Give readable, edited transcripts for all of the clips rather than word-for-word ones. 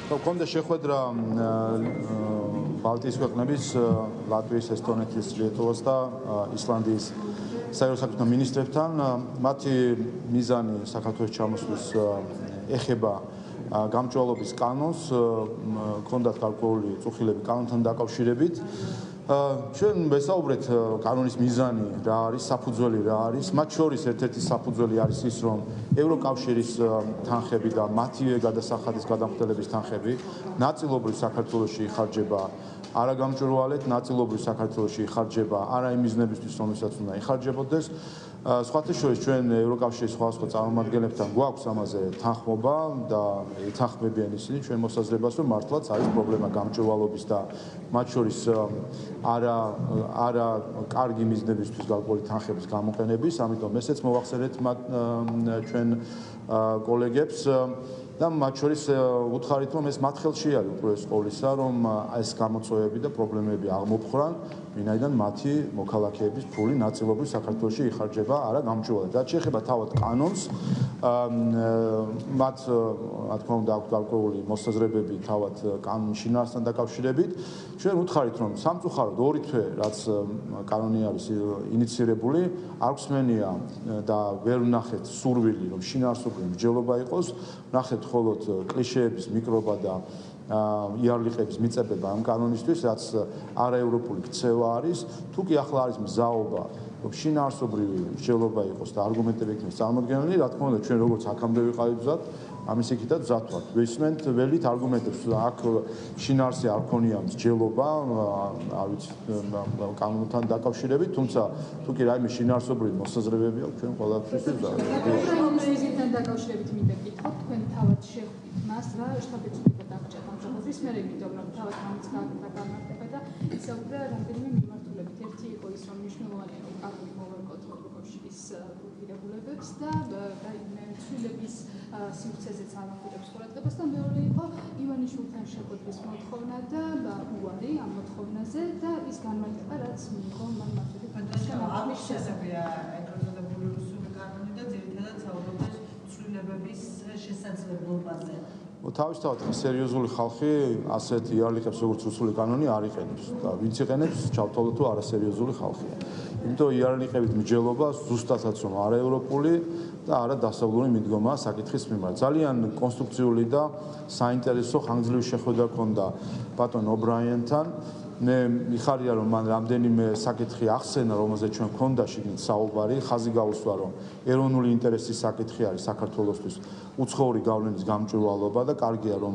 კონდა შეხვედრა ბალტიის ქვეყნების ლატვიის, ესტონეთის, ლიეტუვას და ისლანდიის საერთო საქმეთა მინისტრებთან მათი მიზანი საქართველოს ჩამოსვლის ეხება გამჭვალობის კანონს, კონდათ გარკვეული წუხილები კანონთან დაკავშირებით. ჩვენ ვესაუბრეთ კანონის მიზანი რა არის, საფუძველი რა არის. მათ შორის ერთ-ერთი საფუძველი არის ის, რომ ევროკავშირის თანხები და მათივე გადასახადის გადამხდელების თანხები ნაწილობრივ საქართველოში იხარჯება არა გამჭვირვალედ, ნაწილობრივ საქართველოში იხარჯება არა იმ მიზნებისთვის, რომელსაც უნდა იხარჯებოდეს. სხვათა შორის ჩვენ ევროკავშირის სხვადასხვა წარმომადგენლებთან გვაქვს ამაზე თანხმობა და ეთანხმებიან ისინი ჩვენ მოსაზრებას, რომ მართლაც არის პრობლემა გამჭვირვალობის და მათ შორის არა კარგი მიზნებისთვის გარკვეული თანხების გამოყენების, ამიტომ ესეც მოვახსენეთ ჩვენ კოლეგებს და მათ შორის უთხარით, რომ ეს მათ ხელში არის უპირველეს ყოვლისა, რომ ეს გამოწვევები და პრობლემები აღმოფხრან, ვინაიდან მათი მოქალაქეების ფული ნაწილობრივ საქართველოში იხარჯება არა გამჭვირვალედ. რაც შეეხება თავად კანონს, მათ რა თქმა უნდა აქვს გარკვეული მოსაზრებები თავად კანონის შინაარსთან დაკავშირებით. ჩვენ უთხარით, რომ სამწუხაროდ ორი თვე, რაც კანონი არის ინიცირებული, არ გვსმენია და ვერ ვნახეთ სურვილი, რომ შინაარსობრივი მსჯელობა იყოს, ვნახეთ მხოლოდ კლიშეების მიკრობა და იარლიყების მიწებება ამ კანონისთვის, რაც არაევროპული ქცევა არის. თუ კი ახლა არის მზაობა, რომ შინაარსობრივი მსჯელობა იყოს და არგუმენტები იქნეს წარმოდგენილი, რა თქმა უნდა, ჩვენ როგორც აქამდე ვიყავით მზად, ამის იქითაც მზად ვართ. ვისმენთ ველით არგუმენტებს, აქ შინაარსი არ ქონია მსჯელობა, არ ვიცი, კანონთან დაკავშირებით, თუმცა თუ კი რაიმე შინაარსობრივი მოსაზრებები აქვს, ჩვენ ყველაფრის მზად. მიზნთან დაკავშირებით მინდა გითხრათ, თქვენ თავად შეხვდით მას, რა შტაბ-ბიჭდება დაგჭირდა ამჟამადvis მე ვიტყვი, რომ თავად ამის გამარტება და ისაუბრა რამდენიმე მიმართულებით. ერთი იყო ის, რომ მნიშვნელოვანია, რომ კანონი მოვარკვევთ ევროკავშირის რეგულირებებს და ცვლილების სივრცეზეც ანახულებს ყურადღებას და მეორე იყო ივანიშვილთან შეხვედრის მოთხოვნა და უარი ამ მოთხოვნაზე და ის განმარტება, რაც მიიღო მან მართული ამის შესაბამისია ეგრეთწოდებული რუსული კანონი და ძირითადად საუბრობდა ცვლილებების შესაძლებლობაზე. თავისთავად სერიოზული ხალხი ასეთ იარლიყებს როგორც რუსული კანონი არ იყენებს და ვინც იყენებს, ჩავთვალოთ თუ არასერიოზული ხალხია. იმიტომ იარლიყებით მსჯელობა ზუსტადაც რომ არაევროპული და არა დასავლური მიდგომაა საკითხის მიმართ. ძალიან კონსტრუქციული და საინტერესო ხანგრძლივი შეხვედრა ჰქონდა ბატონ ობრაიანთან. მე მიხარია რომ მან რამდენიმე საკითხი ახსენა, რომელზეც ჩვენ ჰქონდა შიგნით საუბარი, ხაზი გაუსვა რომ ეროვნული ინტერესის საკითხი არის საქართველოსთვის უცხოური გავლენის გამჭვირვალობა და კარგია რომ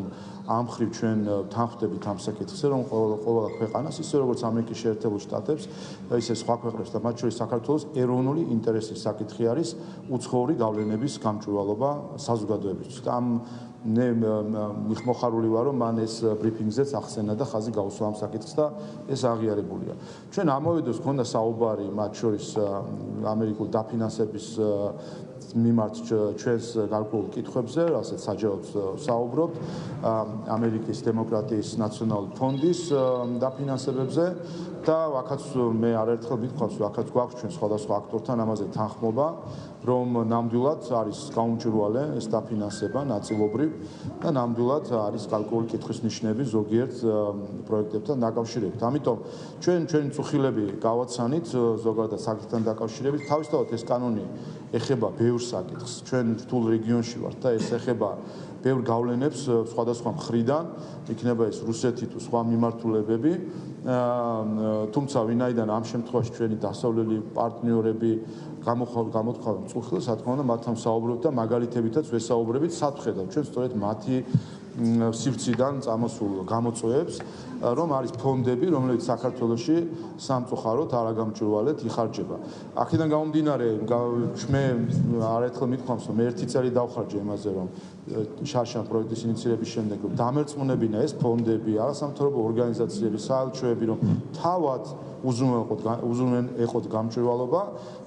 ამ ხრივ ჩვენ თანხმდებით ამ საკითხზე, რომ ყველა ქვეყანას, ისე როგორც ამერიკის შეერთებულ შტატებს, ისე სხვა ქვეყნებს და მათ შორის საქართველოს ეროვნული ინტერესის საკითხი არის უცხოური გავლენების გამჭვირვალობა საზოგადოებისთვის. და ამ მე მოხარული ვარ, რომ მან ეს ბრიფინგზეც ახსენა და ხაზი გაუსვა ამ საკითხს და ეს აღიარებულია. ჩვენ ამავე დროს ჰქონდა საუბარი მათ შორის ამერიკულ დაფინანსების მიმართ ჩვენს გარკვეულ კითხვებზე, რასაც საჯაროდ საუბრობთ, ამერიკის დემოკრატიის ნაციონალური ფონდის დაფინანსებებზე და აქაც მე არაერთხელ ვიტყვავს, აქაც გვაქვს ჩვენ სხვადასხვა აქტორთან ამაზე თანხმობა, რომ ნამდვილად არის გაუმჭვირვალე ეს დაფინანსება ნაწილობრივ და ნამდვილად არის გარკვეული კითხვის ნიშნები ზოგიერთ პროექტებთან დაკავშირებით. ამიტომ ჩვენი წუხილები გავაცანით ზოგადად საკითხთან დაკავშირებით. თავისთავად ეს კანონი ეხება ბევრ საკითხს. ჩვენ რთულ რეგიონში ვართ და ეს ეხება ბევრ გავლენებს სხვადასხვა მხრიდან, იქნება ეს რუსეთი თუ სხვა მიმართულებები. თუმცა ვინაიდან ამ შემთხვევაში ჩვენი დასავლელი პარტნიორები გამოთქვამენ წუხილს, რა თქმა უნდა, მათთან საუბრობთ და მაგალითებითაც ვესაუბრებით, სათხედავ ჩვენ სწორედ მათი სივრციდან წამოსულ გამოწვევებს, რომ არის ფონდები, რომლებიც საქართველოში სამწუხაროდ არაგამჭვირვალედ იხარჯება. აქედან გამომდინარე, მე არაერთხელ მithქვამს, რომ ერთი წელი დავხარჯე იმაზე, რომ შარშან პროექტის ინიცირების შემდეგ რომ დამერწმუნებინა ეს ფონდები, არასამთავრობო ორგანიზაციები, საელჩოები, რომ თავად უზრუნველყოთ ეყოთ გამჭვირვალობა,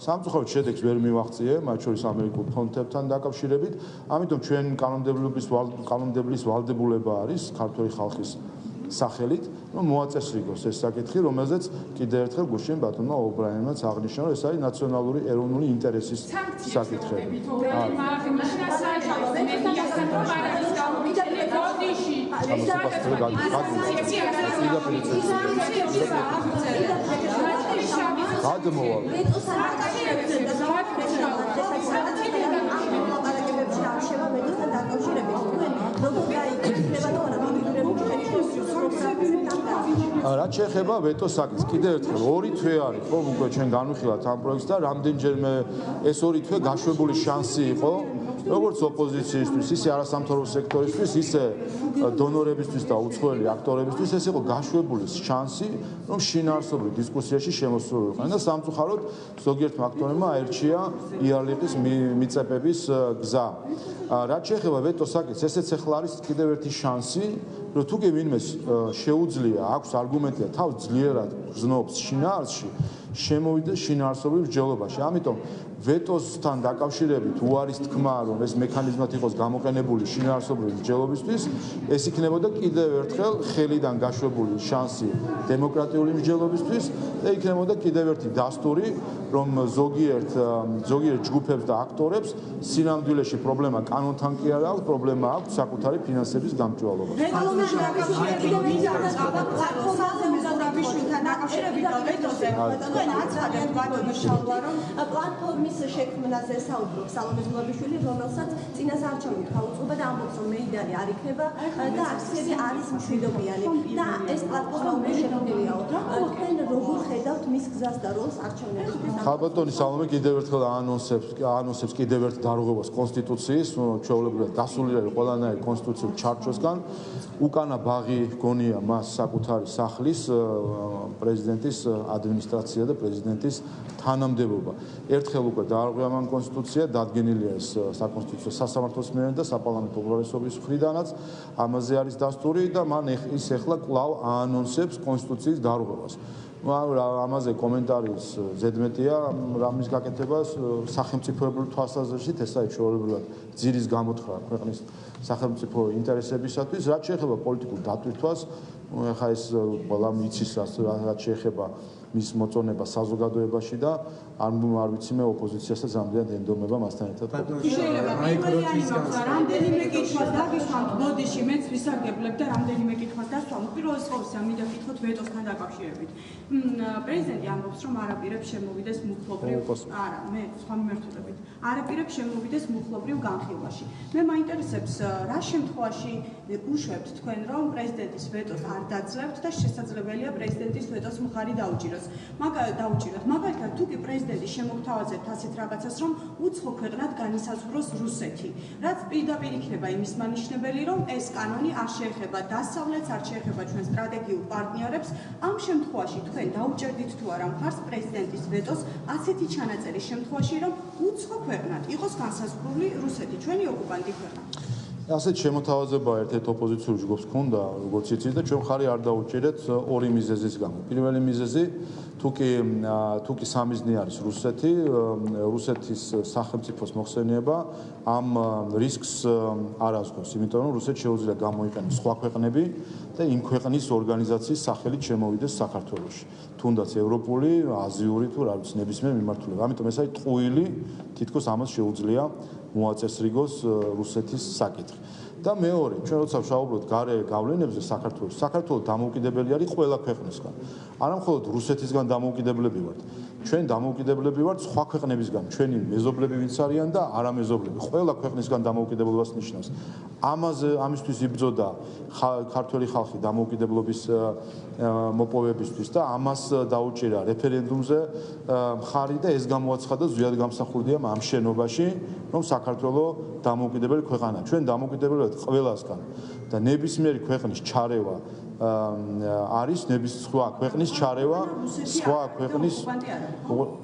სამწუხაროდ შედეგს ვერ მივაღწიე, მათ შორის ამერიკულ ფონდებთან დაკავშირებით. ამიტომ ჩვენ კანონმდებლობის ვალდებულება არის ქართული ხალხის სახელით, რომ მოაწესრიგოს ეს საკითხი, რომელზეც კიდევ ერთხელ გუშინ ბატონმა ობრაიანმაც აღნიშნა, რომ ეს არის ნაციონალური ეროვნული ინტერესის საკითხი. რაც შეეხება ვეტოს საკითხს, კიდევ ერთხელ ორი თვე არის, ხო, უკვე ჩვენ განვიხილავთ ამ პროექტს და რამდენჯერმე ეს ორი თვე გაშვებული შანსი იყო, როგორც ოპოზიციისთვის, ისე არასამთავრობო სექტორისთვის, ისე დონორებისთვის და უცხოელი აქტორებისთვის, ეს იყო გაშვებული შანსი, რომ შინაარსობრივ დისკუსიაში შემოსულიყვნენ და სამწუხაროდ ზოგიერთმა აქტორებმა აირჩია იარლიყის მიწებების გზა. რაც შეეხება ვეტოს საკითხს, ესეც ახლა არის კიდევ ერთი შანსი, რომ თუ კი ვინმეს შეუძლია, აქვს არგუმენტია, თავს ძლიერად გრძნობს შინაარსში, შემოვიდეს შინაარსობრივ მსჯელობაში. ამიტომ ვეტოსთან დაკავშირებით უარის თქმა, რომ ეს მექანიზმად იყოს გამოყენებული შინაარსობრივი მსჯელობისთვის, ეს იქნებოდა კიდევ ერთხელ ხელიდან გაშვებული შანსი დემოკრატიული მსჯელობისთვის და იქნებოდა კიდევ ერთი დასტური, რომ ზოგიერთ ჯგუფებს და აქტორებს სინამდვილეში პრობლემა კანონთან კი არ აქვს, პრობლემა აქვს საკუთარი ფინანსების გამჭვირვალობა. პლატფორმის შექმნაზე საუბრობს სალომე ზურაბიშვილი, რომელსაც წინასაარჩევნო გაუწყობა და ამბობს, რომ მეიდანი არ იქნება და აქციები არის მშვიდობიანი და ეს პლატფორმა უნდა შექმნილიაო. თქვენ როგორ ხედავთ მის გზას და როლს არჩევნებში? ხალბატონი სალომე კიდევ ერთხელ აანონსებს კიდევ ერთ დარღვევას კონსტიტუციის, ჩვეულებრივად გასულიერა ყველანაირი კონსტიტუციურ ჩარჩოსგან. უკანა ბაღი გონია მას საკუთარი სახლის პრეზიდენტის ადმინისტრაცია და პრეზიდენტის თანამდებობა. ერთხელ უკვე დაარღვია მან კონსტიტუცია, დადგენილია ეს საკონსტიტუციო სასამართლოს მიერ და საპარლამენტო უმრავლესობის მხრიდანაც. ამაზე არის დასტური და მან ის ახლა კვლავ აანონსებს კონსტიტუციის დარღვევას. ამაზე კომენტარის ზედმეტია რამის გაკეთებას სახელმწიფოებრივ თვალსაზრისით, ესაა ჩვეულებრივად ძირის გამოთხრა ქვეყნის სახელმწიფო ინტერესებისათვის, რაც შეეხება პოლიტიკურ დატვირთვას, ახლა ეს ყველა მიცის, რაც შეეხება მის მოწონება საზოგადოებაში და არ ვიცი მე ოპოზიციასაც ამდენად ენდომება მასთან ერთად. შეიძლება რამდენიმე კითხვას დაგისვამთ, ბოდიში მეც ვისარგებლებ და რამდენიმე კითხვას დასვამ. პირველს ყოვლისა მინდა კითხოთ ვეტოსთან დაკავშირებით. პრეზიდენტი ამბობს, რომ არაპირებს შემოვიდეს მუხლობრივ, არა, მე სხვა მიმართულებით. არაპირებს შემოვიდეს მუხლობრივ განხილვაში. მე მაინტერესებს, რა შემთხვევაში უშვებთ თქვენ, რომ პრეზიდენტის ვეტოს არ დაძლებთ და შესაძლებელია პრეზიდენტის ვეტოს მხარი დაუჭიროს. მაგალითად, თუ კი პრეზიდენტი შემოგთავაზებთ ასეთ რაღაცას, რომ უცხო ქვეყნად განისაზღვროს რუსეთი, რაც პირდაპირ იქნება იმის მანიშნებელი, რომ ეს კანონი არ შეეხება დასავლეთს, არ შეეხება ჩვენ სტრატეგიულ პარტნიორებს. ამ შემთხვევაში თქვენ დაუჭერდით თუ არა მხარს პრეზიდენტის ვეტოს ასეთი ჩანაწერის შემთხვევაში, რომ უცხო ქვეყნად იყოს განსაზღვრული რუსეთი, ჩვენი ოკუპანტი ქვეყნა. ასეთ შემოთავაზება ერთ-ერთ ოპოზიციურ ჯგუფს ჰქონდა, როგორც იცით და ჩვენ ხარი არ დაუჭირეთ ორი მიზეზის გამო. პირველი მიზეზი თუ კი სამიზნე არის რუსეთი, რუსეთის სახელმწიფოს მოხსენება ამ რისკს არ ազգავს, იმიტომ რომ რუსეთს შეუძლია გამოიყენოს სხვა ქვეყნები და იმ ქვეყნის ორგანიზაციის სახელით შემოვიდეს საქართველოში. თუნდაც ევროპული, აზიური თუ რა ვიცი ნებისმიერ მიმართულება. ამიტომ ეს არის ტყუილი, თითქოს ამას შეუძლია მოაწესრიგოს რუსეთის საკითხი. და მეორე, ჩვენ როცა ვშაუბრობთ გარე გავლენებზე საქართველოს, საქართველოს დამოუკიდებელი არის ყველა ქვეყნისგან. არა მხოლოდ რუსეთისგან დამოუკიდებლები ვართ. ჩვენ დამოუკიდებლები ვართ სხვა ქვეყნებისგან, ჩვენი მეზობლები ვინც არიან და არამეზობლები. ყველა ქვეყნისგან დამოუკიდებლობას ნიშნავს. ამისთვის იბრძოდა ქართველი ხალხი დამოუკიდებლობის მოპოვებისთვის და ამას დაუჭირა რეფერენდუმზე მხარი და ეს გამოაცხადა ზუსტად გამსახურდია ამ შენობაში, რომ საქართველოს დამოუკიდებელი ქვეყანაა. ჩვენ დამოუკიდებელი ვართ ყველასგან და ნებისმიერი ქვეყნის ჩარევა არის სხვა ქვეყნის ჩარევა, სხვა ქვეყნის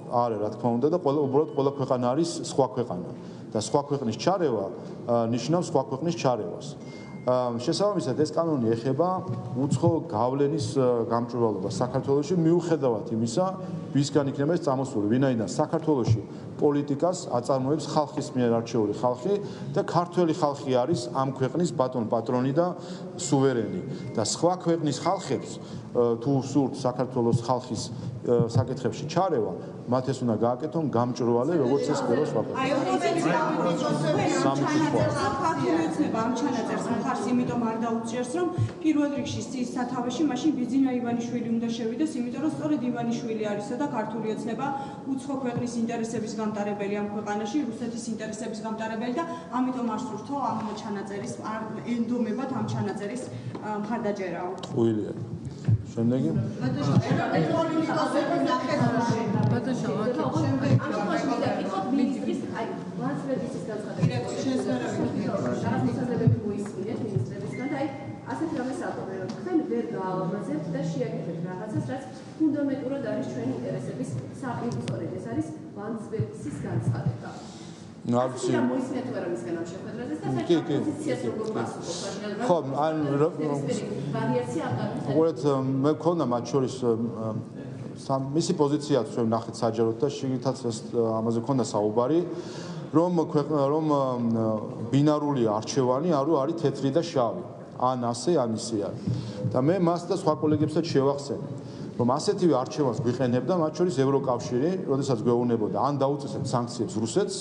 არა, რა თქმა უნდა და უბრალოდ ყველა ქვეყანა არის სხვა ქვეყანა და სხვა ქვეყნის ჩარევა ნიშნავს სხვა ქვეყნის ჩარევას. შესაბამისად ეს კანონი ეხება უცხო გავლენის გამჭვირვალობას საქართველოში მიუხედავად იმისა, ვისგან იქნება ეს წამოსული, ვინაიდან საქართველოში პოლიტიკას აწარმოებს ხალხის მიერ არჩეული ხალხი და ქართველი ხალხი არის ამ ქვეყნის ბატონ პატრონი და სუვერენი და სხვა ქვეყნის ხალხებს თუ სურთ საქართველოს ხალხის საკითხებში ჩარევა მათ ეს უნდა გააკეთონ გამჭრვალე როგორც ეს პირველ ვაკეთებთ. აი ოპოზიცია ამ ჩანაწერს მხარს იმიტომ არ დაუჭერს რომ პირველ რიგში ის სათავეში მაშინ ბიძინა ივანიშვილი უნდა შევიდეს იმიტომ რომ სწორედ ივანიშვილი არისა და ქართული ოცნება უცხო ქვეყნის ინტერესების გამტარებელი ამ ქვეყანაში რუსეთის ინტერესების გამტარებელი და ამიტომ არ სურთო ამ ჩანაწერის არ ენდომებად ამ ჩანაწერის მხარდაჭერაო. უილია შემდეგი ასეთ რამეს აკეთებენ, რომ თქვენ ვერ გაალამაზებთ და შეაკეთებთ რაღაცას, რაც ფუნდამენტურად არის ჩვენი ინტერესების საპირისპიროდ. ეს არის ვანცბერგის განცხადება. არცი მოისმენთ ვერ ამისგან ამ შეხვედრაზე და საერთოდ პოზიციას როგორ გასულობთ? ხო, ან ვარიაცია არ გაქვს. უყურეთ, მე მქონდა მათ შორის მისი პოზიციაც ჩვენ ნახეთ საჯაროდ და შიგნითაც ამაზე მქონდა საუბარი, რომ ბინარული არჩევანი არის თეთრი და შავი. ან ასე, ან ისე არის. და მე მას და სხვა კოლეგებსაც შევახსენე, რომ ასეთივე არჩევანს გვიყენებდა მათ შორის ევროკავშირი, როდესაც გვეუბნებოდა, ან დაუწესებთ სანქციებს რუსეთს,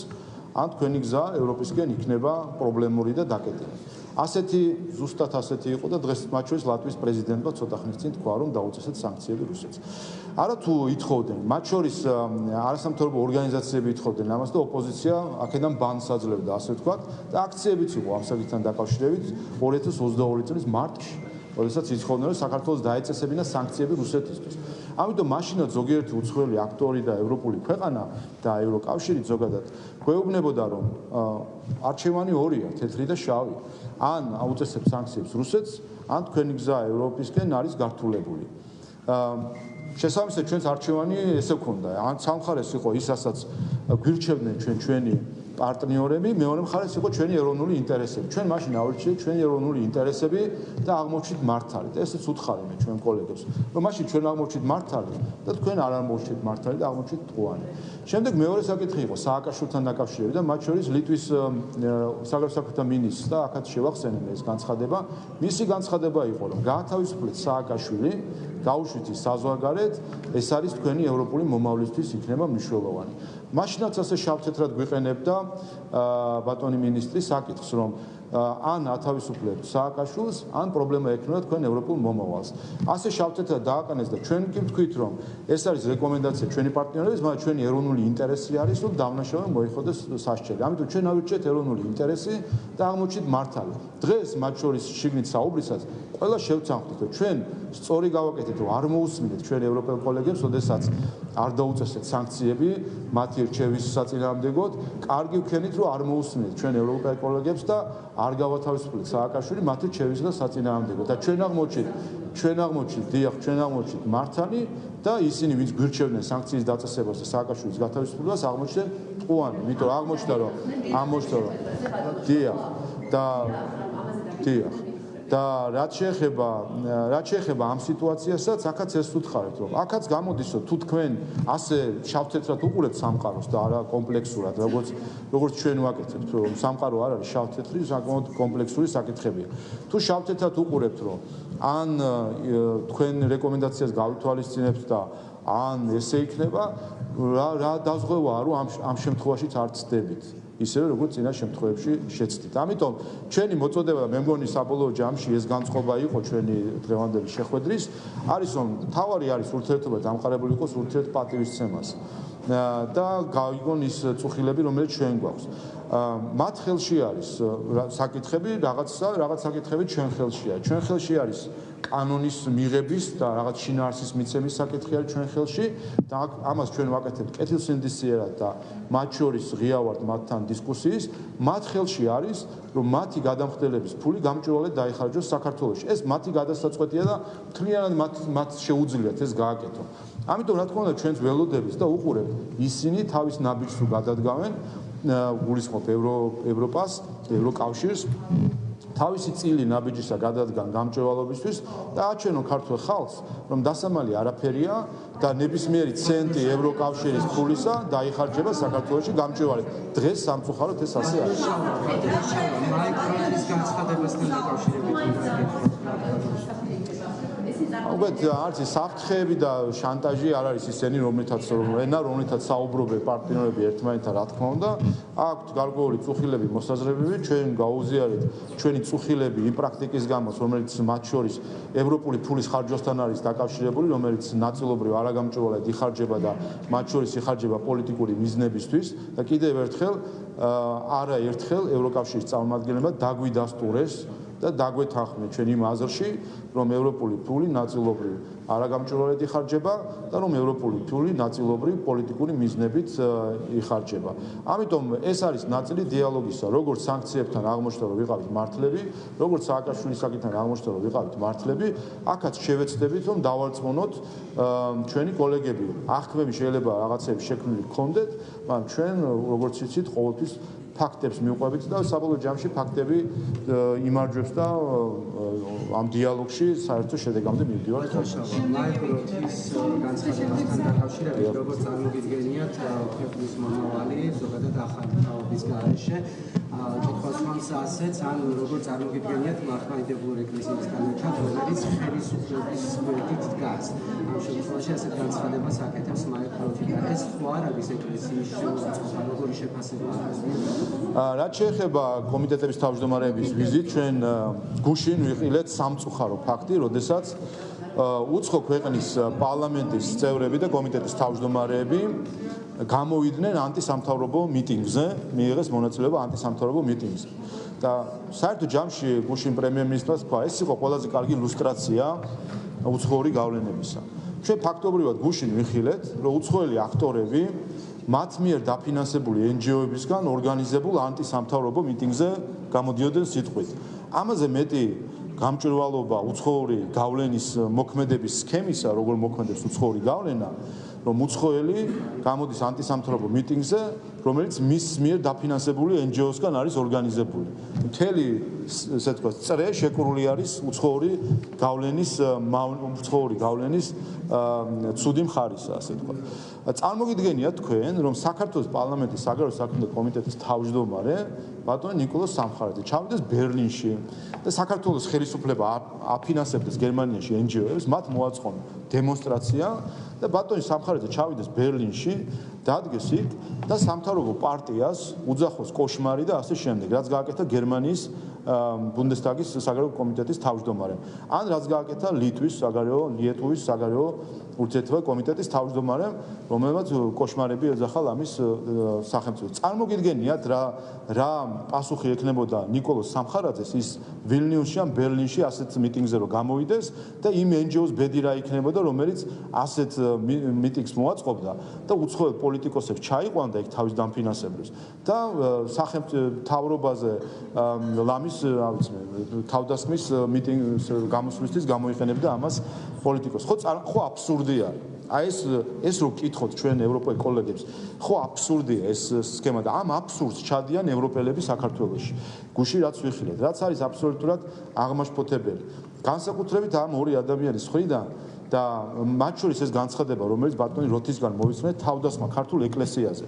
ან თქვენი გზა ევროპისკენ იქნება პრობლემური და დაკეტილი. ზუსტად ასეთი იყო და დღეს მათ შორის ლატვიის პრეზიდენტმა ცოტა ხნის წინ თქვა, რომ დაუწესეთ სანქციები რუსეთს. არა თუ ითხოვდნენ, მათ შორის არასამთავრობო ორგანიზაციები ითხოვდნენ ამას და ოპოზიცია აქედან ბანს აძლევდა, ასე ვთქვათ, და აქციებიც იყო ამ საკითხთან დაკავშირებით 2022 წლის მარტში. როდესაც ითხოვდნენ, რომ საქართველოს დაეწესებინა სანქციები რუსეთისთვის. ამიტომ მაშინაც ზოგიერთი უცხოელი აქტორი და ევროპული ქვეყანა და ევროკავშირი ზოგადად გვეუბნებოდა, რომ არჩევანი ორია, თეთრი და შავი. ან აუწესებთ სანქციებს რუსეთს, ან თქვენი გზა ევროპისკენ არის გართულებული. შესაბამისად ჩვენს არჩევანი ესე ვქონდა. ან სამხარეს იყო ის, რასაც გვირჩევდნენ ჩვენი პარტნიორები, მეორე მხარეს იყო ჩვენი ეროვნული ინტერესები. ჩვენ მაშინ ავირჩიეთ ჩვენი ეროვნული ინტერესები და აღმოჩნდით მართალი. და ესეც უთხარი მე ჩვენ კოლეგებს, რომ მაშინ ჩვენ აღმოჩნდით მართალი და თქვენ არ აღმოჩნდით მართალი და აღმოჩნდით მტყუარი. შემდეგ მეორე საკითხი იყო სააკაშვილთან დაკავშირებით და მათ შორის ლიტვის საგარეო საქმეთა მინისტრს და აქაც შევახსენე მე ეს განცხადება. მისი განცხადება იყო, რომ გაათავისუფლეთ სააკაშვილი, გაუშვით საზღვარგარეთ, ეს არის თქვენი ევროპული მომავლისთვის იქნება მნიშვნელოვანი. მაშინაც ასე შავთეთრად გვიყენებდა ბატონი მინისტრი საკითხს, რომ ან ათავისუფლებთ სააკაშვილს, ან პრობლემა ექნება თქვენ ევროპულ მომავალს. ასე შავთეთრად დააყენეს და ჩვენ კი ვთქვით, რომ ეს არის რეკომენდაცია ჩვენი პარტნიორების, მაგრამ ჩვენი ეროვნული ინტერესი არის, რომ დავნაშავე მოიხოდეს სასჯელი. ამიტომ ჩვენ ავირჩიეთ ეროვნული ინტერესი და აღმოჩნდით მართალი. დღეს მათ შორის შიგნით საუბრისას ყველა შევცანხმდით, რომ ჩვენ სწორი გავაკეთეთ, რომ არ მოусმინეთ ჩვენ ევროპელ კოლეგებს, ოდესაც არ დაუწესეთ სანქციები მათი რჩევის საწინააღმდეგოდ, კარგი ვქენით, რომ არ მოусმინეთ ჩვენ ევროპელ კოლეგებს და არ გავათავისუფლეთ სააკაშვილი მათი რჩევის საწინააღმდეგოდ. და ჩვენ აღმოჩნდით მართალი და ისინი ვინც გვირჩევდნენ სანქციის დაწესებას და სააკაშვილის გათავისუფლებას აღმოჩნდნენ მტყუანი, იმიტომ რომ აღმოჩნდა რომ და რაც შეეხება ამ სიტუაციასაც, აქაც ეს ვუთხარით, რომ აქაც გამოდის, რომ თუ თქვენ ასე შავთეთრად უყურებთ სამყაროს და არა კომპლექსურად, როგორც ჩვენ ვაკეთებთ, რომ სამყარო არ არის შავთეთრი, საკმაოდ კომპლექსური საკითხებია. თუ შავთეთრად უყურებთ, რომ ან თქვენ რეკომენდაციას გავითვალისწინებთ და ან ესე იქნება, რა დაზღვევაა, რომ ამ შემთხვევაშიც არ ცდებით. ისევე როგორც წინა შემთხვევებში შეცდით. ამიტომ ჩვენი მოწოდება მე მგონი საბოლოო ჯამში ეს განწყობა იყო ჩვენი დღევანდელი შეხვედრის, არის რომ თავარი არის ურთიერთობა დამყარებული იყოს ურთიერთ პატივისცემას და გაიგონ ის წუხილები, რომელიც ჩვენ გვაქვს. მათ ხელში არის საკითხები, რაღაც საკითხები ჩვენ ხელშია. ჩვენ ხელში არის კანონის მიღების და რაღაც შინაარსის მიცემის საკითხი არის ჩვენ ხელში და ამას ჩვენ ვაკეთებთ კეთილსინდისიერად და მათ შორის ღია ვართ მათთან დისკუსიის. მათ ხელში არის, რომ მათი გადამხდელების ფული გამჭვირვალედ დაიხარჯოს საქართველოში. ეს მათი გადასაწყვეტია და მთლიანად მათ შეუძლიათ ეს გააკეთონ. ამიტომ რა თქმა უნდა ჩვენც ველოდებით და უყურებთ ისინი თავის ნაბიჯს თუ გადადგავენ, გულისხმობ ევროპას, ევროკავშირს, თავისი წილი ნაბიჯისა გადადგან გამჭვირვალობისთვის და აჩვენონ ქართულ ხალხს, რომ დასამალი არაფერია და ნებისმიერი ცენტი ევროკავშირის ფულისა დაიხარჯება საქართველოში გამჭვირვალედ. დღეს სამწუხაროდ ეს ასე არის. მაიკრონის განცხადებასთან დაკავშირებით უბრალოდ არც საფრთხეები და შანტაჟი არ არის ისენი, რომლითაც საუბრობენ პარტნიორები ერთმანეთთან, რა თქმა უნდა, აქვთ გარკვეული წუხილები, მოსაზრებები, ჩვენ გაუზიარეთ ჩვენი წუხილები იმ პრაქტიკის გამო, რომელიც მათ შორის ევროპული ფულის ხარჯვასთან არის დაკავშირებული, რომელიც ნაწილობრივ არაგამჭვირვალედ იხარჯება და მათ შორის იხარჯება პოლიტიკური მიზნებისთვის და კიდევ ერთხელ არაერთხელ ევროკავშირის წარმომადგენლებმა დაგვიდასტურეს და დაგვეთანხმეთ ჩვენ იმ აზრში, რომ ევროპული ფული ნაწილობრივ არაგამჭვირვალედ იხარჯება და რომ ევროპული ფული ნაწილობრივ პოლიტიკური მიზნებით იხარჯება. ამიტომ ეს არის ნაწილი დიალოგისა, როგორც სანქციებთან აღმოჩნდა, რომ ვიყავით მართლები, როგორც სააკაშვილის საკითხთან აღმოჩნდა, რომ ვიყავით მართლები, აქაც შევეცდებით, რომ დავალწმუნოთ ჩვენი კოლეგები. აღქმები შეიძლება რაღაცები შექმნილი გქონდეთ, მაგრამ ჩვენ, როგორც იცით, ყოველთვის ფაქტებს მივყვებით და საბოლოო ჯამში ფაქტები იმარჯვებს და ამ დიალოგში საერთო შედეგამდე მივდივართ. მაიკროთის განცხადებასთან დაკავშირებით, როგორც წარმოგიდგენიათ, ქვეყნის მომავალი ზოგადად ახალი თაობის გარეშე კითხვას მაქვს ასეც, ან როგორც წარმოგიდგენიათ, მართლმადიდებლური ეკლესიის განაჩად, რომელიც ხელისუფლების გვერდით დგას. ამ შემთხვევაში ასეთ განცხადებას აკეთებს მაიკროთი და ეს ხო არ არის ეკლესიის შეუწყობა, როგორი შეფასება აქვს? რაც შეეხება კომიტეტების თავმჯდომარეების ვიზიტ, ჩვენ გუშინ ვიყილეთ სამწუხარო ფაქტი, როდესაც უცხო ქვეყნის პარლამენტის წევრები და კომიტეტის თავმჯდომარეები გამოვიდნენ ანტისამთავრობო მიტინგზე, მიიღეს მონაწილეობა ანტისამთავრობო მიტინგზე. და საერთო ჯამში გუშინ პრემიერ-მინისტრმა თქვა, ეს იყო ყველაზე კარგი ილუსტრაცია უცხოური გავლენებისა. ჩვენ ფაქტობრივად გუშინ ვიხილეთ, რომ უცხოელი აქტორები მათ მიერ დაფინანსებული NGO-ებისგან ორგანიზებულ ანტისამთავრობო მიტინგზე გამოდიოდნენ სიტყვით. ამაზე მეტი გამჭვირვალობა უცხოური გავლენის მოქმედების სქემისა, როგორ მოქმედებს უცხოური გავლენა, რომ უცხოელი გამოდის ანტისამთავრობო მიტინგზე, რომელიც მის მიერ დაფინანსებული NGO-სგან არის ორგანიზებული. მთელი ესე თქვა, წრე შეკრული არის უცხოური გავლენის ცუდი მხარისა, ასე თქვა. წარმოგიდგენიათ თქვენ, რომ საქართველოს პარლამენტის საგარეო საქმეთა კომიტეტის თავმჯდომარე ბატონი ნიკოლოზ სამხარაძე ჩავიდეს ბერლინში და საქართველოს ხელისუფლება აფინანსებდეს გერმანიაში NGO-ებს, მათ მოაწყონა დემონსტრაცია და ბატონი სამხარაძე ჩავიდეს ბერლინში, დადგეს იქ და სამთავრობო პარტიას უძახოს კოშმარი და ასე შემდეგ, რაც გააკეთა გერმანიის ბუნდესტაგის საგარეო კომიტეტის თავმჯდომარემ. ან რაც გააკეთა ლიტვის საგარეო ურთიერთობათა კომიტეტის თავმჯდომარემ, რომელმაც კოშმარები ეძახა ამის სახელმწიფოს. წარმოგიდგენიათ რა პასუხი ექნებოდა ნიკოლოზ სამხარაძეს ის ვილნიუსში ან ბერლინში ასეთ მიტინგზე რომ გამოვიდეს და იმ NGO-ს ბედი რა იქნებოდა, რომელიც ასეთ მიტინგს მოაწყობდა და უცხოელ პოლიტიკოსებს ჩაიყვანდა იქ თავის დამფინანსებლებს და მთავრობაზე ლამის თავდასხმის მიტინგს გამოსვლისთვის გამოიყენებდა ამას პოლიტიკოს. ხო აბსურდია. აი ეს რო გკითხოთ ჩვენ ევროპელ კოლეგებს, ხო აბსურდია ეს სქემა და ამ აბსურდს ჩადიან ევროპელები საქართველოში. გუში რაც ვიხილეთ, რაც არის აბსოლუტურად აღმაშფოთებელი. განსაკუთრებით ამ ორი ადამიანის მხრიდან და მათ შორის ეს განცხადება, რომელიც ბატონი როთისგან მოვისმენთ თავდასხმა ქართულ ეკლესიაზე.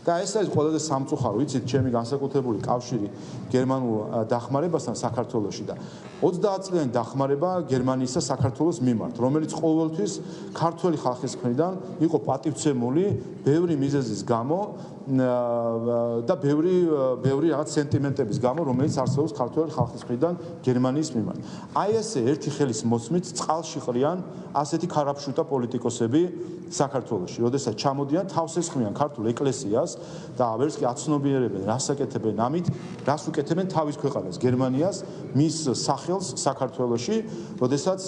და ეს არის ყველაზე სამწუხარო, ვიცით, ჩემი განსაკუთრებული კავშირი გერმანულ დახმარებასთან საქართველოში და 30 წლიანი დახმარება გერმანიისა საქართველოს მიმართ, რომელიც ყოველთვის ქართველი ხალხის მხრიდან იყო პატივცემული ბევრი მიზეზის გამო და ბევრი რაღაც სენტიმენტების გამო, რომელიც არსებობს ქართველი ხალხის მხრიდან გერმანიის მიმართ. აი ესე ერთი ხელის მოსმით წყალში ყრიან ასეთი ქარაფშუტა პოლიტიკოსები საქართველოში, როდესაც ჩამოდიან თავს ესხმიან ქართულ ეკლესიას და ვერც კი აცნობიერებენ, რას აკეთებენ ამით, რას უკეთებენ თავის ქვეყანას, გერმანიას, მის სახელს საქართველოში, როდესაც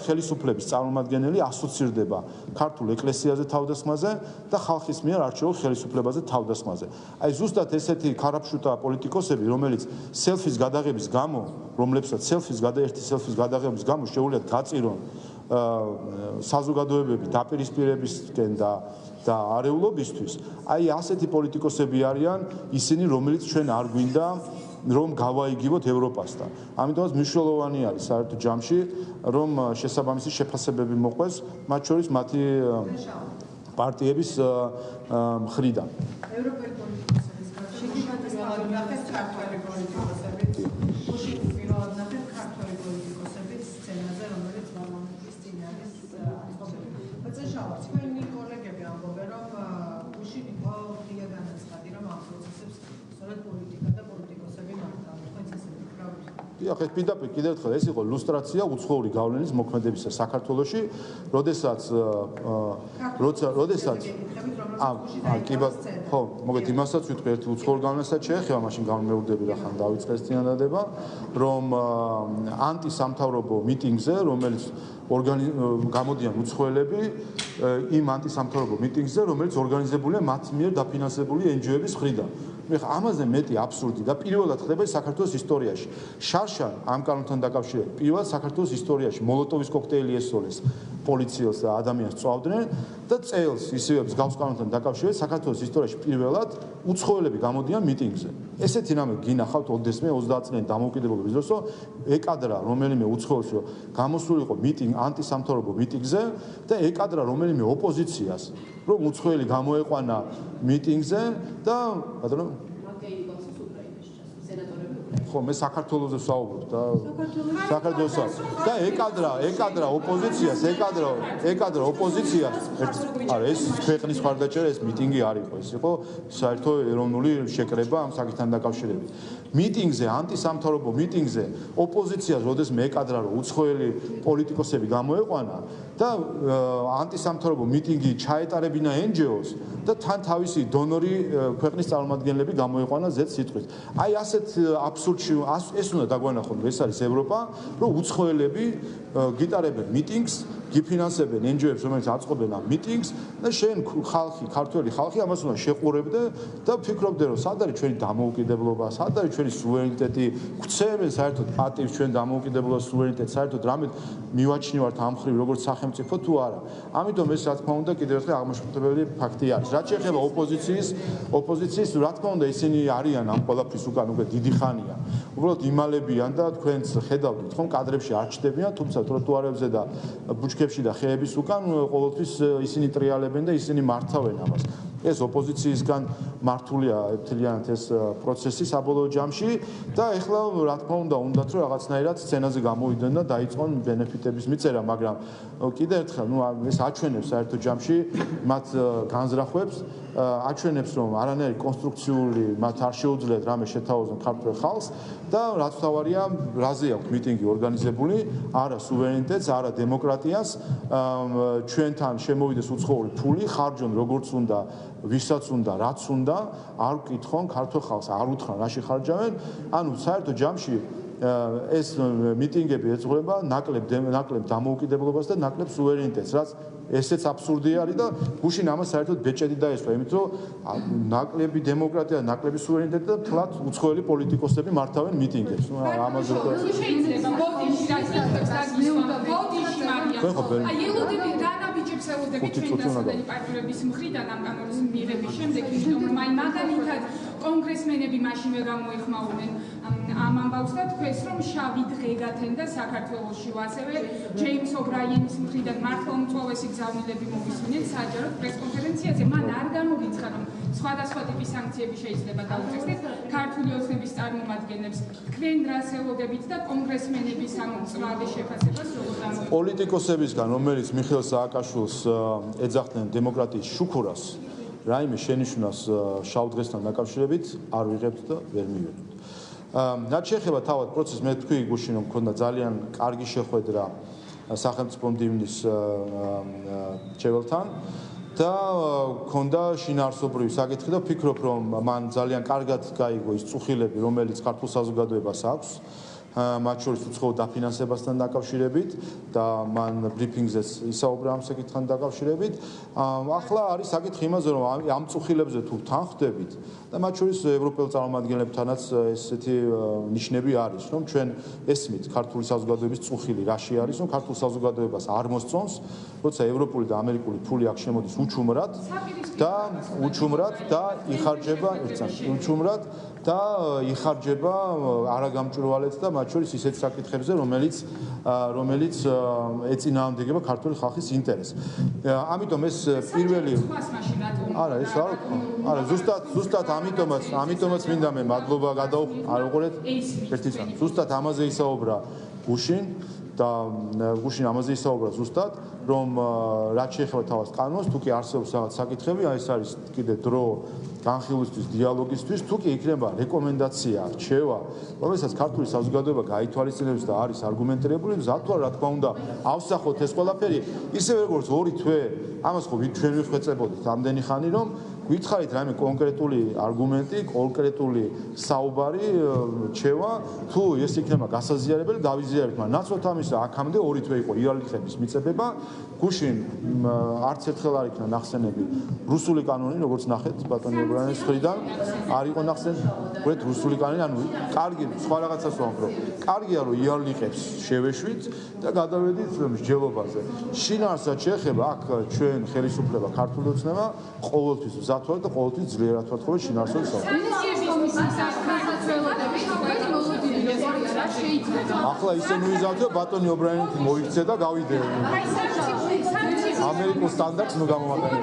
ხელისუფლების წარმომადგენელი ასოცირდება ქართულ ეკლესიაზე თავდასხმაზე და ხალხის მიერ არჩეულ ხელისუფლებაზე თავდასხმაზე. აი ზუსტად ესეთი ქარაფშუტა პოლიტიკოსები, რომლებსაც სელფის გადაღების გამო შეუძლიათ გაწირონ საზოგადოებები დაპირისპირებისკენ და არეულობისთვის, აი ასეთი პოლიტიკოსები არიან ისინი, რომელიც ჩვენ არ გვინდა რომ გავაიგივოთ ევროპასთან. ამიტომაც მნიშვნელოვანი არის საერთო ჯამში, რომ შესაბამისი შეფასებები მოყვეს, მათ შორის მათი პარტიების მხრიდან. ევროპელი პოლიტიკოსების გარდა ნახეთ ქართველი პოლიტიკოსები. პირველად ნახეთ ქართველი პოლიტიკოსების სცენაზე, რომელიც მამამისის წინ არის აწყობილი. ბაცაშავა, თქვენი კოლეგები ამბობენ, რომ გუშინ იყო ღია განაცხადი, რომ ამ პროცესებს სწორედ პოლიტიკა და პოლიტიკოსები მართავენ. თქვენც ესე ვფიქრობთ? დიახ, ეს პირდაპირ კიდევ ერთხელ ეს იყო ლუსტრაცია უცხოური გავლენის მოქმედებისა საქართველოში, როდესაც ხო, მოგეთ იმასაც ვიტყვი ერთი უცხოური გავლენასაც შეეხება, მაშინ გამეუბნები რა ხან დავიწყეს წინადადება, რომ ანტისამთავრობო მიტინგზე, რომელიც გამოდიან უცხოელები იმ ანტისამთავრობო მიტინგზე, რომელიც ორგანიზებულია მათ მიერ დაფინანსებული NGO-ების მხრიდან. ამაზე მეტი აბსურდი და პირველად ხდება საქართველოს ისტორიაში. შარშან ამ კანონთან დაკავშირებით პირველად საქართველოს ისტორიაში მოლოტოვის კოქტეილი ესწოლეს პოლიციელს და ადამიანს წვავდნენ და წელს ისევე მსგავს კანონთან დაკავშირებით საქართველოს ისტორიაში პირველად უცხოელები გამოდიან მიტინგზე. ესეთი რამე გინახავთ ოდესმე 30 წლიანი დამოუკიდებლობის დროს, რომ ეკადრა რომელიმე უცხოელს გამოსულიყო მიტინგ ანტისამთავრობო მიტინგზე და ეკადრა რომელიმე ოპოზიციას, რომ უცხოელი გამოეყვანა მიტინგზე და ბატონო ხო მე საქართველოს ვსაუბრობ და საქართველოს და ეკადრა ოპოზიციას არა ეს ქვეყნის მხარდაჭერა ეს მიტინგი არ იყო ეს იყო საერთო ეროვნული შეკრება ამ საკითხთან დაკავშირებით მიტინგზე ანტისამთავრობო მიტინგზე ოპოზიციას როდესმე ეკადრა რომ უცხოელი პოლიტიკოსები გამოეყვანა და ანტისამთავრობო მიტინგი ჩაეტარებინა NGO-ს და თან თავისი დონორი ქვეყნის წარმომადგენლები გამოეყვანა ზეც სიტყვით აი ასეთ აბსურდში ეს უნდა დაგვანახოთ ეს არის ევროპა რომ უცხოელები გიტარებენ მიტინგს გიფინანსებენ NGO-ებს რომელიც აწყობენ ამ მიტინგს და შენ ხალხი ქართველი ხალხი ამას უნდა შეყურებდე და ფიქრობდე რომ სად არის ჩვენი დამოუკიდებლობა სად არის ჩვენი სუვერენიტეტი გვცემენ საერთოდ პატივს ჩვენ დამოუკიდებლობას სუვერენიტეტს საერთოდ რამე მივაჩნევართ ამ ხრივ როგორც სახელმწიფო თუ არა ამიტომ ეს რა თქმა უნდა კიდევ ერთხელ აღმაშფოთებელი ფაქტი არის რაც შეეხება ოპოზიციის რა თქმა უნდა ისინი არიან ამ ყველაფრის უკან უკვე დიდი ხანია უბრალოდ იმალებიან და თქვენც ხედავთ ხომ კადრებში არ ჩდებიან თუმცა ტროტუარებზე და ბუჩქებში და ხეების უკან ყოველთვის ისინი ტრიალებენ და ისინი მართავენ ამას ეს ოპოზიციისგან მართულია მთლიანად ეს პროცესი საბოლოო ჯამში და ეხლა რა თქმა უნდათ რომ რაღაცნაირად სცენაზე გამოვიდნენ და დაიწყონ ბენეფიტების მიწერა მაგრამ კიდევ ერთხელ ეს აჩვენებს საერთო ჯამში მათ განზრახვებს აჩვენებს რომ არანაირი კონსტრუქციული მათ არ შეუძლიათ რამე შეთავაზონ ქართულ ხალხს და რაც თავარია რაზე აქვს მიტინგი ორგანიზებული არა სუვერენიტეტს არა დემოკრატიას ჩვენთან შემოვიდეს უცხოური ფული ხარჯონ როგორც უნდა ვისაც უნდა რაც უნდა არ ვკითხონ ქართულ ხალხს არ უთხრან რაში ხარჯავენ ანუ საერთო ჯამში ეს მიტინგები ეძღვება ნაკლებ დამოუკიდებლობას და ნაკლებ სუვერენიტეტს რაც ესეც აბსურდი არის და გუშინ ამას საერთოდ ბეჭედი დაესვა იმიტომ რომ ნაკლები დემოკრატია ნაკლები სუვერენიტეტი და თლათ უცხოელი პოლიტიკოსები მართავენ მიტინგებს ამაზე შეიძლება ბოდიში რაც იქნებს ბოდიში მარია აი ელოდები განაბიჯებს ელოდები ჩვენ დასადენი პარტნიორების მხრიდან ამ კანონის მიღების შემდეგ იმიტომ რომ აი მაგალითად კონგრესმენები მაშინვე გამოიხმაურნენ ამ ამბავს და თქვენს რომ შავი დღე გათენდა საქართველოში ასევე ჯეიმს ობრაიენის მხრიდან მართლმწოვესი გზავნილები მოვისმინეთ საჯაროდ პრესკონფერენციაზე მან არ განუგიცხა რომ სხვადასხვა ტიპის სანქციები შეიძლება დაუწესდეთ ქართული ოცნების წარმომადგენლებს თქვენ რას ელოდებით და კონგრესმენების ამ წვავე შეფასებას როგორ გამოიყენებთ პოლიტიკოსებისგან რომელიც მიხეილ სააკაშვილს ეძახდნენ დემოკრატიის შუქურას რაიმე შენიშვნას შავ დღესთან დაკავშირებით არ ვიღებთ და ვერ მივიღებთ რაც შეეხება თავად პროცესს მე თქვი გუშინ რომ მქონდა ძალიან კარგი შეხვედრა სახელმწიფო მდივნის მრჩეველთან და მქონდა შინაარსობრივი საკითხი და ვფიქრობ რომ მან ძალიან კარგად გაიგო ის წუხილები რომელიც ქართულ საზოგადოებას აქვს მათ შორის უცხოურ დაფინანსებასთან დაკავშირებით და მან ბრიფინგზეც ისაუბრა ამ საკითხთან დაკავშირებით. ახლა არის საკითხი იმაზე რომ ამ წუხილებზე თუ თან ხვდებით და მათ შორის ევროპელ წარმომადგენლებთანაც ესეთი ნიშნები არის რომ ჩვენ ესმით ქართული საზოგადოების წუხილი რაში არის რომ ქართულ საზოგადოებას არ მოსწონს როცა ევროპული და ამერიკული ფული აქ შემოდის უჩუმრად და იხარჯება ერთად უჩუმრად და იხარჯება არაგამჭვირვალედ და მათ შორის ისეთ საკითხებზე, რომელიც ეწინააღმდეგება ქართული ხალხის ინტერესს. ამიტომ ეს პირველი არა ეს არა ზუსტად ამიტომაც მინდა მე მადლობა არ უყურეთ ერთი წამი. ზუსტად ამაზე ისაუბრა გუშინ და გუშინ ამაზე ისაუბრა ზუსტად რომ რაც შეეხება თავად კანონს თუ კი არსებობს რაღაც საკითხები აი ეს არის კიდე დრო განხილვისთვის დიალოგისთვის თუ კი იქნება რეკომენდაცია რჩევა რომელსაც ქართული საზოგადოება გაითვალისწინებს და არის არგუმენტირებული მზადვა რა თქმა უნდა ავსახოთ ეს ყველაფერი ისევე როგორც ორი თვე ამას ხო ჩვენ ვიხვეწებოდით ამდენი ხანი რომ გითხარით რაიმე კონკრეტული არგუმენტი, კონკრეტული საუბარი, რჩევა, თუ ეს იქნება გასაზიარებელი, დავიზიარებთ, მაგრამ ნაცვლად ამისა აქამდე ორი თვე იყო იარლიხების მიწებება. გუშინ არც ერთხელ არ იქნა ნახსენები რუსული კანონი, როგორც ნახეთ ბატონი ებრანის მხრიდან, არ იყო ნახსენები რუსული კანონი, ანუ კარგი, სხვა რაღაცას ვამბობ, რომ კარგია რომ იარლიხებს შევეშვით და გადავედით მსჯელობაზე. შინაარსად შეეხება აქ ჩვენ ხელისუფლება ქართული ოცნება ყოველთვის ვზათვართ და ყოველთვის ძლიერად ვთხოვეთ შინაარსობრივ ახლა ისე მივიზავთო ბატონი ობრაინეთი მოიქცე და გავიდე ამერიკულ სტანდარტს ნუ გამოვაკეთე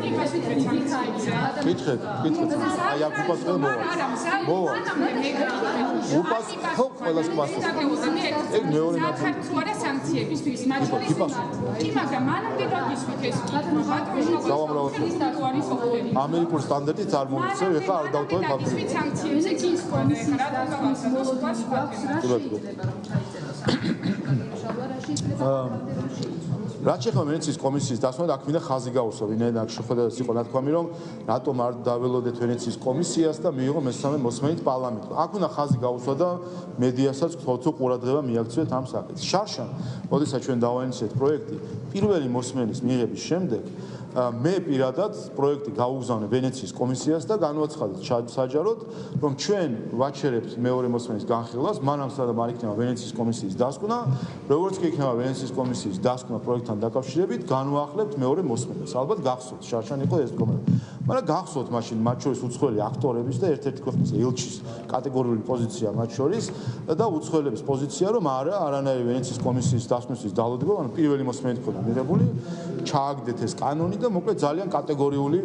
კითხეთ აი აქ უპასუხე მოვა უპას ხო ყველას პასუხი ეგ მეორე ნაწილი ქართული სანქციებისთვის მაგრამ მანამდე გაგისვით ეს ამერიკულ სტანდარტით არ მოიქცევ ეხლა არ დავტოვებ გაგისვით სანქციებზე ის კომისიის რაც შეეხება ვენეციის კომისიის დასვენად აქ მინდა ხაზი გაუსვა ვინაიდან აქ შეხედულაც იყო ნათქვამი რომ რატომ არ დაველოდეთ ვენეციის კომისიას და მიიღო მესამე მოსმენით პარლამენტი აქ უნდა ხაზი გაუსვა და მედიასაც თოთო ყურადღება მიაქცევთ ამ საკითხს შარშან როდესაც ჩვენ დავაინიციეთ პროექტი პირველი მოსმენის მიღების შემდეგ მე პირადად პროექტი გაუგზავნე ვენეციის კომისიას და განვაცხადეთ საჯაროდ რომ ჩვენ ვაჩერებთ მეორე მოსმენის განხილვას მანამ სადაც არ იქნება ვენეციის კომისიის დასკვნა როგორც კი იქნება ვენეციის კომისიის დასკვნა პროექტთან დაკავშირებით განვაახლებთ მეორე მოსმენას ალბათ გახსოვთ შარშან იყო ეს დგომა მაგრამ გახსოვთ მაშინ მათ შორის უცხოელი აქტორების და ერთ-ერთი ქვეყნის ელჩის კატეგორიული პოზიცია მათ შორის და უცხოელების პოზიცია რომ არანაირი ვენეციის კომისიის დასკვნის დალოდება ანუ პირველი მოსმენით ქონდა მიღებული ჩააგდეთ ეს კანონი და მოკლედ ძალიან კატეგორიული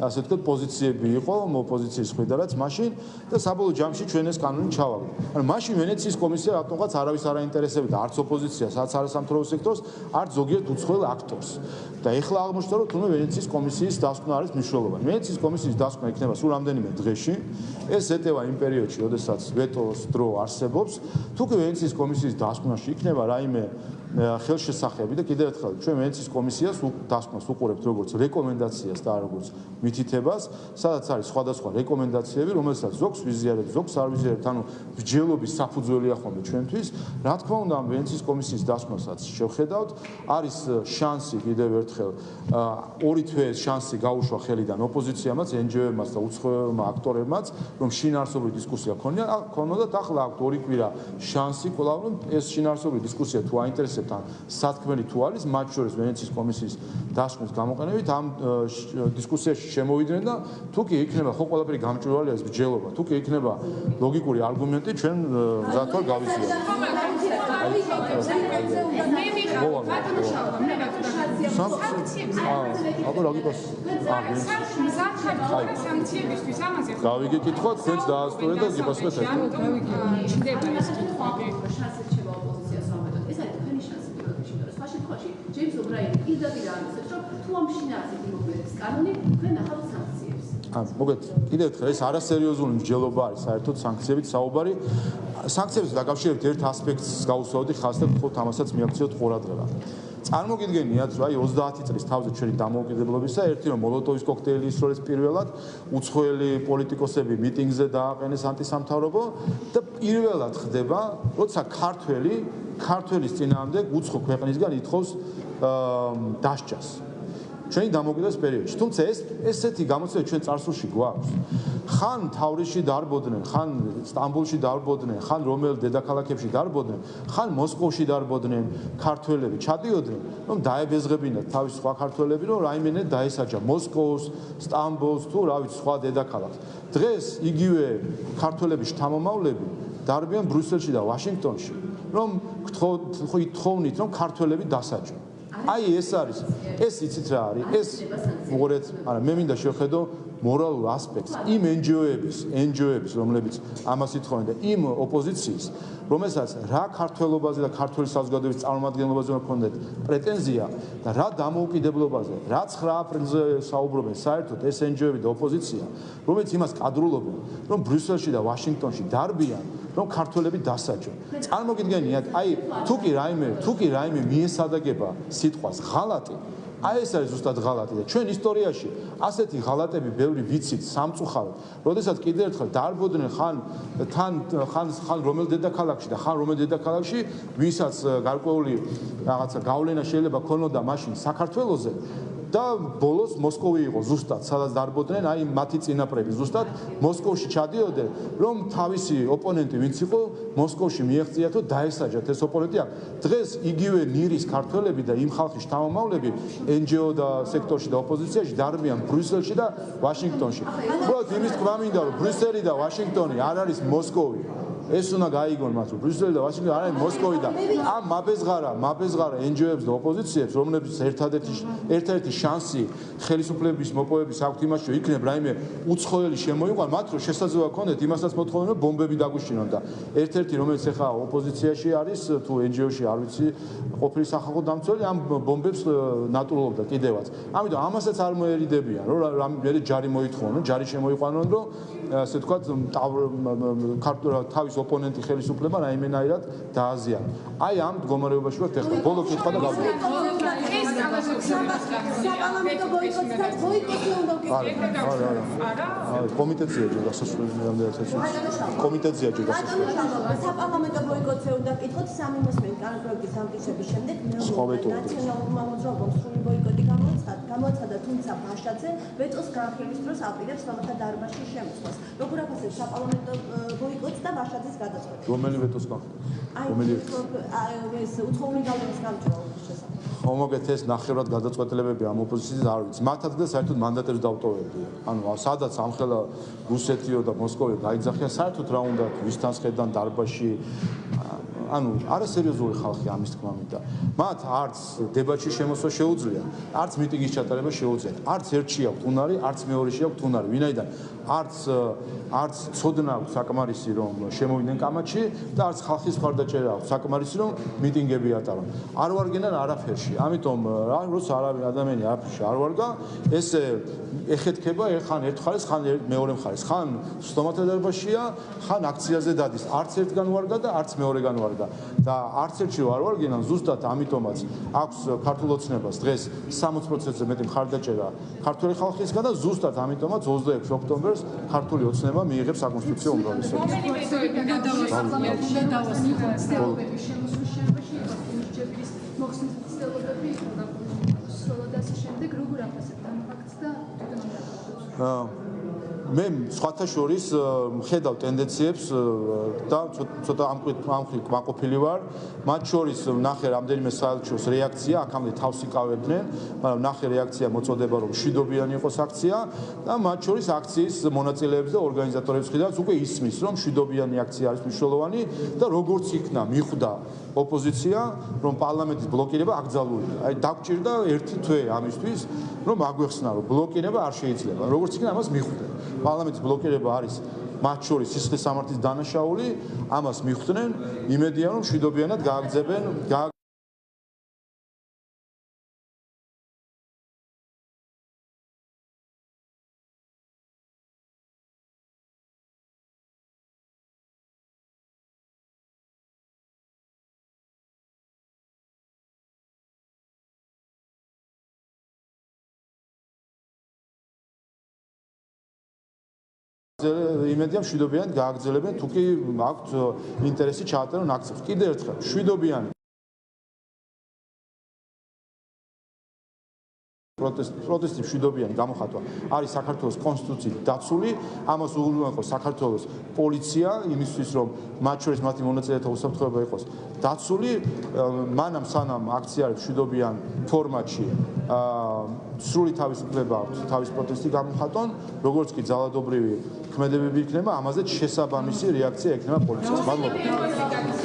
ასე ვთქვათ პოზიციები იყო მოპოზიციის მხრიდანაც მაშინ და საბოლოო ჯამში ჩვენ ეს კანონი ჩავაგდეთ. ანუ მაშინ ვენეციის კომისია რატომღაც არავის არ აინტერესებდა არც ოპოზიციას, არც არასამთავრობო სექტორს, არც ზოგიერთ უცხოელ აქტორს. და ეხლა აღმოჩნდა რომ თუნდაც ვენეციის კომისიის დასკვნა არის მნიშვნელოვანი. ვენეციის კომისიის დასკვნა იქნება სულ რამდენიმე დღეში. ეს ეტევა იმ პერიოდში, როდესაც ვეტოს დრო არსებობს. თუ კი ვენეციის კომისიის დასკვნაში იქნება რაიმე ხელშესახები და კიდევ ერთხელ ჩვენ ვენეციის კომისიას დასკვნას უყურებთ როგორც რეკომენდაციას და როგორც მითითებას, სადაც არის სხვადასხვა რეკომენდაციები, რომელსაც ზოგს ვიზიარებთ, ზოგს არ ვიზიარებთ, ანუ მსჯელობის საფუძველია ხოლმე ჩვენთვის. რა თქმა უნდა, ამ ვენეციის კომისიის დასკვნასაც შევხედავთ, არის შანსი კიდევ ერთხელ ორი თვეს შანსი გაუშვა ხელიდან ოპოზიციამაც, NGO-ებმაც და უცხოელმა აქტორებმაც, რომ შინაარსობრივი დისკუსია ქონოდათ, ახლა აქვთ ორი კვირა შანსი კვლავ რომ ეს შინაარსობრივი დისკუსია თუ აინტერესებს სათქმელი თუ არის მათ შორის ვენეციის კომისიის დასკვნის გამოყენებით ამ დისკუსიაში შემოვიდნენ და თუ კი იქნება ხო ყველაფერი გამჭვირვალეა ეს მსჯელობა თუ კი იქნება ლოგიკური არგუმენტი ჩვენ მზად ვარ გავიზიაროთ გავიგე კითხვა თქვენც დაასწორეთ და გიპასუხეთ ჯეიმს ობრაინი პირდაპირ ამბობს, რომ თუ ამ შინაარსით იმოქმედებს კანონი, თქვენ ახალ სანქციებს. მოგეთ, კიდევ ერთხელ ეს არასერიოზული მსჯელობა არის, საერთოდ სანქციებით საუბარი. სანქციებს დაკავშირებით ერთ ასპექტს გავუსვავდი ხაზს და ვთქვათ ამასაც მიაქციოთ ყურადღება. წარმოგიდგენიათ, რომ აი 30 წლის თავზე ჩვენი დამოუკიდებლობისა, ერთი რომ მოლოტოვის კოქტეილი ისროლეს პირველად, უცხოელი პოლიტიკოსები მიტინგზე დააყენეს ანტისამთავრობო და პირველად ხდება, როცა ქართველის წინააღმდეგ უცხო ქვეყნისგან ითხოვს დასჯას. ჩვენი დამოუკიდებლობის პერიოდში. თუმცა ესეთი გამოცდილება ჩვენ წარსულში გვაქვს. ხან თავრისში დარბოდნენ, ხან სტამბოლში დარბოდნენ, ხან რომელ დედაქალაქებში დარბოდნენ, ხან მოსკოვში დარბოდნენ ქართველები, ჩადიოდნენ, რომ დაებეზღებინათ თავის სხვა ქართველები, რომ რაიმენე დაესაჯა მოსკოვს, სტამბოლს თუ რა ვიცი სხვა დედაქალაქს. დღეს იგივე ქართველების შთამომავლები დარბიან ბრიუსელში და ვაშინგტონში, რომ გთხოვნით, რომ ქართველები დასაჯონ. აი ეს არის, ეს იცით რა არის? ეს უღურეთ, არა, მე მინდა შევხედო მორალურ ასპექტს იმ NGO-ების, რომლებიც ამას ითხოვენ და იმ ოპოზიციის, რომელსაც რა ქართველობაზე და ქართული საზოგადოების წარმომადგენლობაზე ჰქონდათ პრეტენზია და რა დამოუკიდებლობაზე, რა 9 აპრილზე საუბრობენ საერთოდ ეს NGO-ები და ოპოზიცია, რომელიც იმას კადრულობენ, რომ ბრიუსელში და ვაშინგტონში დარბიან, რომ ქართველები დასაჯონ. წარმოგიდგენიათ, აი თუ კი რაიმე მიესადაგება სიტყვას ღალატი, აი ეს არის ზუსტად ღალატი და ჩვენ ისტორიაში ასეთი ღალატები ბევრი ვიცით სამწუხაროდ. როდესაც კიდევ ერთხელ დარბოდნენ ხან რომელ დედაქალაქში და ხან რომელ დედაქალაქში, ვისაც გარკვეული რაღაცა გავლენა შეიძლება ქონოდა მაშინ საქართველოზე და ბოლოს მოსკოვი იყო ზუსტად, სადაც დარბოდნენ, აი მათი წინაპრები ზუსტად მოსკოვში ჩადიოდნენ, რომ თავისი ოპონენტი ვინც იყო, მოსკოვში მიეღწიათ და დაესაჯათ ეს ოპონენტი. დღეს იგივე ნირის ქართველები და იმ ხალხის შთამომავლები NGO და სექტორში და ოპოზიციაში დარბიან ბრიუსელში და ვაშინგტონში. უბრალოდ იმის თქმა მინდა, რომ ბრიუსელი და ვაშინგტონი არ არის მოსკოვი. ეს უნდა გაიგონ მათ, რომ ბრიუსელი და ვაშინგტონი არ არის მოსკოვი და ამ მაბეზღარა NGO-ებს და ოპოზიციებს, რომლებიც ერთადერთი შანსი ხელისუფლების მოპოვების აქვთ იმაში, რომ იქნებ რაიმე უცხოელი შემოიყვან, მათ რომ შესაძლოა ქონდეთ იმასაც მოთხოვენ, რომ ბომბები დაგვიშინონ და ერთ-ერთი რომელიც ახლა ოპოზიციაში არის თუ NGO-ში არ ვიცი, ყოფილი სახალხო დამცველი ამ ბომბებს ნატრულობდა კიდევაც. ამიტომ ამასაც არ მოერიდებიან, რომ მე ჯარი მოითხოვონ, ჯარი შემოიყვანონ, რომ ასე ვთქვათ, თავის ოპონენტი ხელისუფლება რაიმენაირად დააზიანა. აი ამ მდგომარეობაში ვართ ახლა. ბოლო კითხვა და გავდივართ. საპარლამენტო ბოიკოტსაც ბოიკოტი უნდა ვკითხოთ. არა. კომიტეტია ჯერ დასასრულს კომიტეტია ჯერ დასასრულს. საპარლამენტო ბოიკოტზე უნდა ვკითხოთ 3 მოსმენ კანონპროექტის დამტკიცების შემდეგ ნაციონალურმა მოძრაობამ სრული ბოიკოტი გამოაცხადა, თუმცა ბაშაძე ვეტოს განხილვის დროს აპირებს რომელთა დარბაზში შემოსვლას. როგორ აფასებს საპარლამენტო ბოიკოტს და ბაშაძის გადაწყვეტილებას? რომელი ვეტოს განხილვა? ეს უცხოური გავლენის გამჭვირვალობის შესახებ. მოგეთ ეს ნახევრად გადაწყვეტილებები ამ ოპოზიციის არ ვიცი. მათაც და საერთოდ მანდატებს დავტოვებდი. ანუ სადაც ამხელა რუსეთიო და მოსკოვი გაიძახიან, საერთოდ რა უნდა ვისთან შედან დარბაზში ანუ არასერიოზული ხალხი ამის თქმა მინდა. მათ არც დებატში შემოსვა შეუძლია, არც მიტინგის ჩატარება შეუძლია. არც ერთში აქვთ უნარი, არც მეორეში აქვთ უნარი. ვინაიდან არც ცოდნა აქვს საკმარისი რომ შემოვიდნენ კამათში და არც ხალხის მხარდაჭერა აქვს საკმარისი რომ მიტინგები ატარონ. არ ვარგენან არაფერში. ამიტომ როცა არავინ ადამიანი არაფერში არ ვარგა, ესე ეხეთქება ხან ერთ მხარეს, ხან მეორე მხარეს. ხან სტომატა დარბაზშია, ხან აქციაზე დადის. არც ერთგან ვარგა და არც მეორეგან ვარგა. და არც ერთში არ ვარგენან ზუსტად ამიტომაც აქვს ქართულ ოცნებას დღეს 60%-ზე მეტი მხარდაჭერა ქართული ხალხისგან და ზუსტად ამიტომაც 26 ოქტომბერს ქართული ოცნება მიიღებს საკონსტიტუციო უმრავლესობას. მე სხვათა შორის ხედავ ტენდენციებს და ცოტა ამხრივ კმაყოფილი ვარ. მათ შორის ნახე რამდენიმე საელჩოს რეაქცია, აქამდე თავს იკავებდნენ, მაგრამ ნახე რეაქცია მოწოდება რომ მშვიდობიანი იყოს აქცია და მათ შორის აქციის მონაწილეებს და ორგანიზატორებს ხედავთ უკვე ისმის რომ მშვიდობიანი აქცია არის მნიშვნელოვანი და როგორც იქნა მიხვდა ოპოზიცია რომ პარლამენტის ბლოკირება აკრძალულია. აი დაგჭირდა ერთი თვე ამისთვის რომ აგვეხსნა რომ ბლოკირება არ შეიძლება. როგორც იქნა ამას მიხვდნენ. პარლამენტის ბლოკირება არის მათ შორის სისხლის სამართლის დანაშაული, ამას მიხვდნენ, იმედია რომ მშვიდობიანად გააგრძებენ იმედია მშვიდობიანად გააგრძელებენ, თუ კი აქვთ ინტერესი ჩაატარონ აქციებს. კიდევ ერთხელ, მშვიდობიანი პროტესტი მშვიდობიანი გამოხატვა არის საქართველოს კონსტიტუციით დაცული, ამას უზრუნველყოფს საქართველოს პოლიცია იმისთვის, რომ მათ შორის მათი მონაწილეთა უსაფრთხოება იყოს დაცული, მანამ სანამ აქცია არის მშვიდობიან ფორმატში, სრული თავისუფლება აქვს თავის პროტესტი გამოხატონ, როგორც კი ძალადობრივი ქმედებები იქნება, ამაზე შესაბამისი რეაქცია ექნება პოლიციას. მადლობა.